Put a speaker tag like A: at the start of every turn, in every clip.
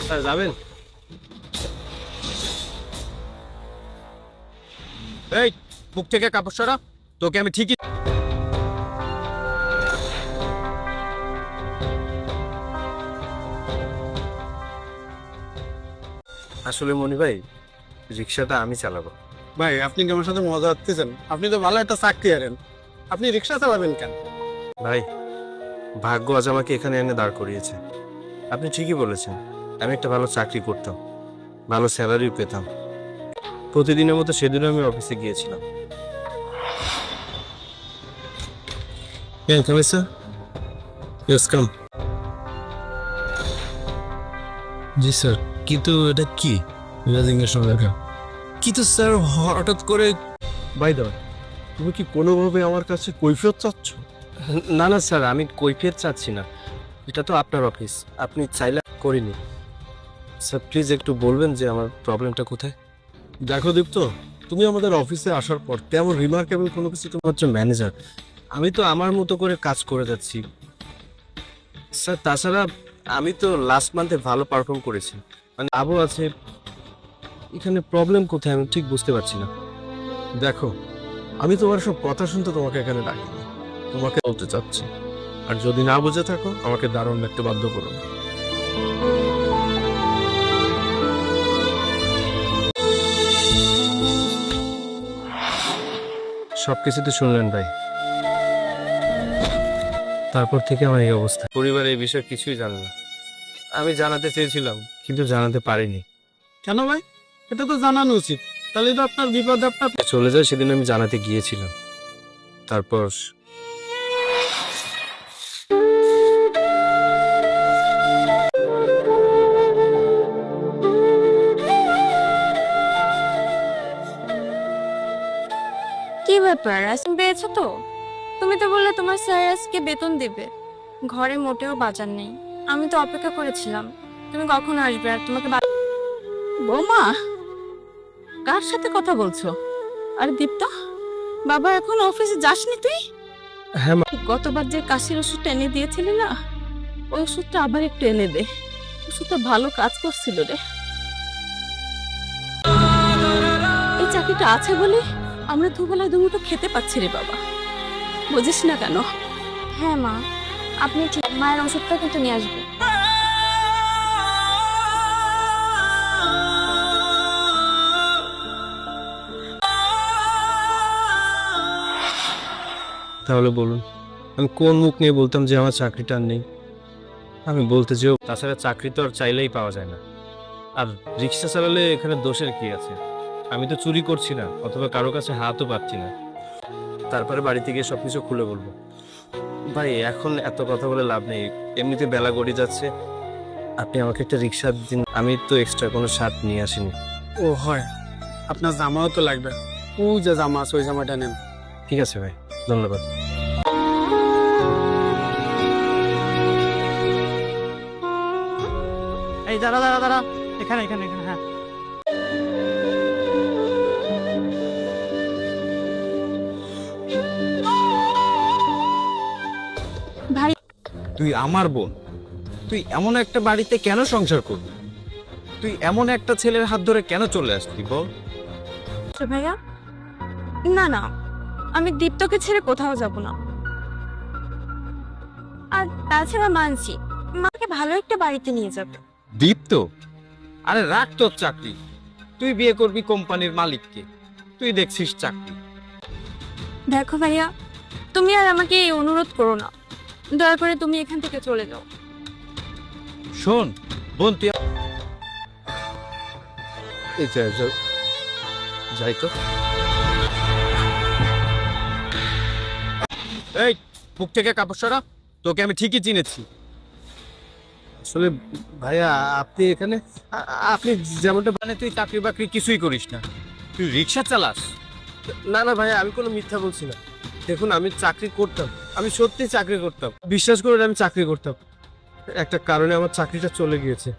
A: Sir যাবেন? এই বুক থেকে কাপড় সরা, তোকে আমি ঠিকই। আসলে মনি ভাই, রিক্সাটা আমি চালাবো।
B: ভাই আপনি কি আমার সাথে মজা হচ্ছেন? আপনি তো ভালো একটা চাকরি আনেন, আপনি রিক্সা চালাবেন কেন?
A: ভাই, ভাগ্য আজ আমাকে এখানে এনে দাঁড় করিয়েছে। আপনি ঠিকই বলেছেন, আমি একটা ভালো চাকরি করতাম, ভালো স্যালারি পেতাম। প্রতিদিনের মতো সেদিনও আমি অফিসে গিয়েছিলাম। Sir, yes come.
C: জি স্যার, কিন্তু এটা কি রেজিগনেশন লেখা?
A: কিন্তু স্যার হঠাৎ করে। বাই দ্য ওয়ে, তুমি কি কোনোভাবে আমার কাছে কৈফিয়ত চাচ্ছ? না না স্যার, আমি কৈফিয়ত চাচ্ছি না। এটা তো আপনার অফিস, আপনি চাইলে করিনি। স্যার প্লিজ একটু বলবেন যে আমার প্রবলেমটা কোথায়।
B: দেখো দীপ্ত, তুমি আমাদের অফিসে আসার পর তেমন রিমার্কেবল কোনো কিছু
A: তুমি হচ্ছে ম্যানেজার, আমি তো আমার মতো করে কাজ করে যাচ্ছি স্যার। তাছাড়া আমি তো লাস্ট মান্থে ভালো পারফর্ম করেছি, মানে লাভও আছে। এখানে প্রবলেম কোথায় আমি ঠিক বুঝতে পারছি না।
B: দেখো, আমি তোমার সব কথা শুনতে তোমাকে এখানে ডাকিনি, তোমাকে বলতে চাচ্ছি। আর যদি না বুঝে থাকো আমাকে দারুণ দেখতে বাধ্য করো না।
A: সবকিছু তো শুনলেন ভাই, তারপর থেকে আমার এই অবস্থা। পরিবার এই বিষয়ে কিছুই জানে না। আমি জানাতে চেয়েছিলাম কিন্তু জানাতে পারিনি।
B: কেন ভাই? এটা তো জানানো উচিত, তাহলে তো আপনার বিপদে আপনার
A: চলে যায় সেদিন আমি জানাতে গিয়েছিলাম, তারপর
D: কি ব্যাপার, আজকে পেয়েছো তো? তুমি তো বললে তোমার স্যার আজকে বেতন দেবে। ঘরে মোটেও বাজার নেই। আমি তো অপেক্ষা করেছিলাম তুমি কখন আসবে, আর তোমাকে
E: বৌমা, কার সাথে কথা বলছো? আর দীপ্তা, বাবা এখন অফিসে যাসনি তুই?
A: হ্যাঁ
E: গতবার যে কাশির ওষুধটা এনে দিয়েছিলি না, ওই ওষুধটা আবার একটু এনে দে। ওষুধটা ভালো কাজ করছিল রে। এই চাকরিটা আছে বলে আমরা দুবেলা দুমুঠো খেতে পাচ্ছি রে বাবা, বুঝিস না কেন?
D: হ্যাঁ মা, আপনি ঠিক, মায়ের ওষুধটা কিন্তু নিয়ে আসবে।
A: তাহলে বলুন, আমি কোন মুখ নিয়ে বলতাম যে আমার চাকরিটা আর নেই? আমি বলতে চেয়েও, তাছাড়া চাকরি তো আর চাইলেই পাওয়া যায় না। আর রিক্সা চালালে এখানে দোষের কি আছে? আমি তো চুরি করছি না, অথবা কারো কাছে হাতও পাচ্ছি না। তারপরে বাড়িতে গিয়ে সবকিছু খুলে বলবো। ভাই এখন এত কথা বলে লাভ নেই, এমনিতে বেলা গড়িয়ে যাচ্ছে। আপনি আমাকে একটা রিক্সা দিন, আমি তো এক্সট্রা কোনো শার্ট নিয়ে আসিনি।
B: ও হয়, আপনার জামাও তো লাগবে। ও যে জামা আছে ওই জামাটা নেন।
A: ঠিক আছে ভাই, ধন্যবাদ।
F: এই দাঁড়া দাঁড়া দাঁড়া, এখানে এখানে এখানে, হ্যাঁ।
D: ভাই,
F: তুই আমার বোন, তুই এমন একটা বাড়িতে কেন সংসার করবি? তুই এমন একটা ছেলের হাত ধরে কেন চলে আসলি বল?
D: ভাইয়া, না না, আমি দীপ্তকে ছেড়ে কোথাও যাব না। আর তাছাড়া মানছি, মাকে ভালো একটা বাড়িতে নিয়ে যাবে।
F: দীপ্ত, আরে রাখ তোর চাকরি, তুই বিয়ে করবি কোম্পানির মালিককে, তুই দেখছিস চাকরি।
D: দেখো ভাইয়া, তুমি আর আমাকে এই অনুরোধ করো না, দয়া করে তুমি এখান থেকে চলে যাও।
F: শোন বোন, তুই
A: এই যাই তো। এই বুক থেকে কাপড় সরা, তোকে আমি ঠিকই চিনেছি। আসলে ভাইয়া আপনি এখানে আপনি যেমনটা
F: মানে তুই চাকরি বাকরি কিছুই করিস না, তুই রিক্সা চালাস?
A: না না ভাইয়া, আমি কোনো মিথ্যা বলছি না। দেখুন আমি চাকরি করতাম, আমি সত্যি চাকরি করতাম, বিশ্বাস করে আমি চাকরি করতাম। একটা কারণে আমার চাকরিটা চলে গিয়েছে।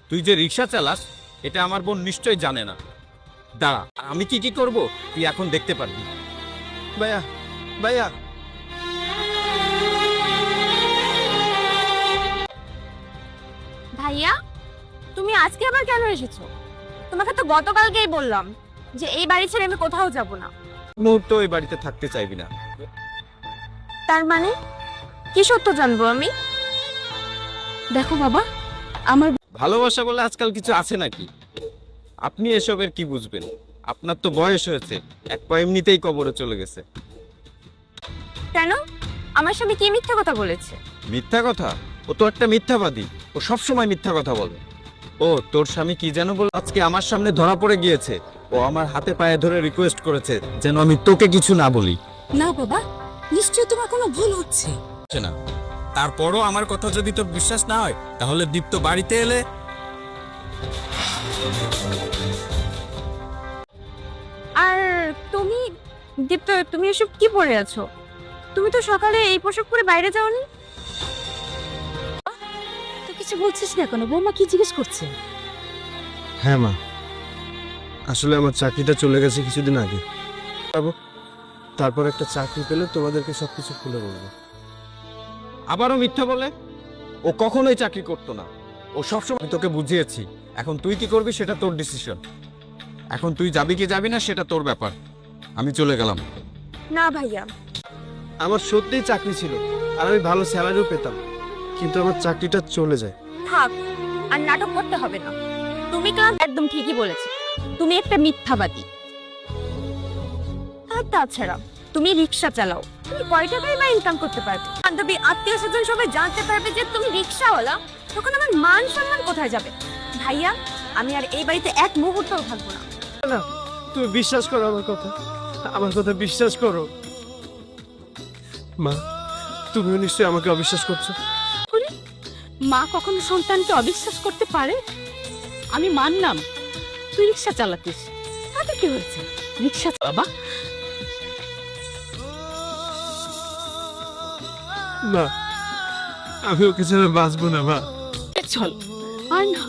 F: তুই যে রিক্সা চালাস এটা আমার বোন নিশ্চয়ই জানে না। দাঁড়া, আমি কি কি করব তুই এখন দেখতে পারবি।
A: ভাইয়া ভাইয়া
D: ভাইয়া, তুমি আজকে আবার কেন এসেছো? তোমাকে তো গতকালকেই বললাম যে এই বাড়ি ছেড়ে আমি কোথাও যাব না।
F: মুহূর্ত ওই বাড়িতে থাকতে চাইবি না।
D: তার মানে কি সত্য জানবো আমি?
E: দেখো বাবা, আমার
F: ভালোবাসা বলে আজকাল কিছু আছে নাকি? আপনি এসবের কি বুঝবেন? আপনার তো বয়স হয়েছে, এক পা এমনিতেই কবরে চলে গেছে।
D: কেন? আমার স্বামী কি মিথ্যা কথা বলেছে?
F: মিথ্যা কথা? ও তো একটা মিথ্যাবাদী, ও সবসময় মিথ্যা কথা বলে। ও তোর স্বামী কি যেন বল, আজকে আমার সামনে ধরা পড়ে গিয়েছে। ও আমার হাতে পায়ে ধরে রিকোয়েস্ট করেছে যেন আমি তোকে কিছু না বলি।
E: না বাবা, নিশ্চয়ই তোমার কোনো ভুল হচ্ছে।
C: না, তারপরও আমার কথা যদি তোর বিশ্বাস না হয় তাহলে দীপ্ত বাড়িতে এলে
D: আর তুমি দীপ্ত, তুমি এসব কি পরে আছো? তুমি তো সকালে এই পোশাক পরে বাইরে যাওনি।
E: তুই কিছু বলছিস না কেন? বৌমা কি জিজ্ঞেস করছে?
B: হ্যাঁ মা, আসলে আমার চাকরিটা চলে গেছে কিছুদিন আগে। যাবো, তারপর একটা চাকরি পেলে তোমাদেরকে সবকিছু খুলে বলবো।
F: আবারও মিথ্যা বলে? ও কখনোই চাকরি করতো না। ও সবসময় তোকে বুঝিয়েছি। এখন তুই কি করবি সেটা তোর ডিসিশন। এখন তুই যাবি কি যাবি না সেটা তোর ব্যাপার। আমি চলে গেলাম।
D: না ভাইয়া,
B: আমার সত্যিই চাকরি ছিল আর আমি ভালো স্যালারিও পেতাম, কিন্তু আমার চাকরিটা চলে যায়।
D: থাক, আর নাটক করতে হবে না। তুমি ক্লান্ত, একদম ঠিকই বলেছে। তুমি একটা মিথ্যাবাদী। আর তাছাড়া তুমি রিক্সা চালাও, তুমি কয় টাকায় বা ইনকাম করতে পারবে? বান্ধবী, আত্মীয় স্বজন সবাই জানতে পারবে যে তুমি রিক্সাওয়ালা, তখন আমার মান সম্মান কোথায় যাবে? ভাইয়া, আমি আর এই বাড়িতে এক মুহূর্তও থাকবো না।
B: না, তুমি বিশ্বাস করো আমার কথা বিশ্বাস করো। মা, তুমিও নিশ্চয়ই আমাকে অবিশ্বাস করছো।
E: মা কখনো সন্তানকে অবিশ্বাস করতে পারে? আমি মানলাম তুই রিক্সা চালাতিস, তাতে কি হয়েছে? রিক্সা বাবা,
B: না, আমি ওকে ছাড়া বাঁচবো না মা।
E: চল। আর না,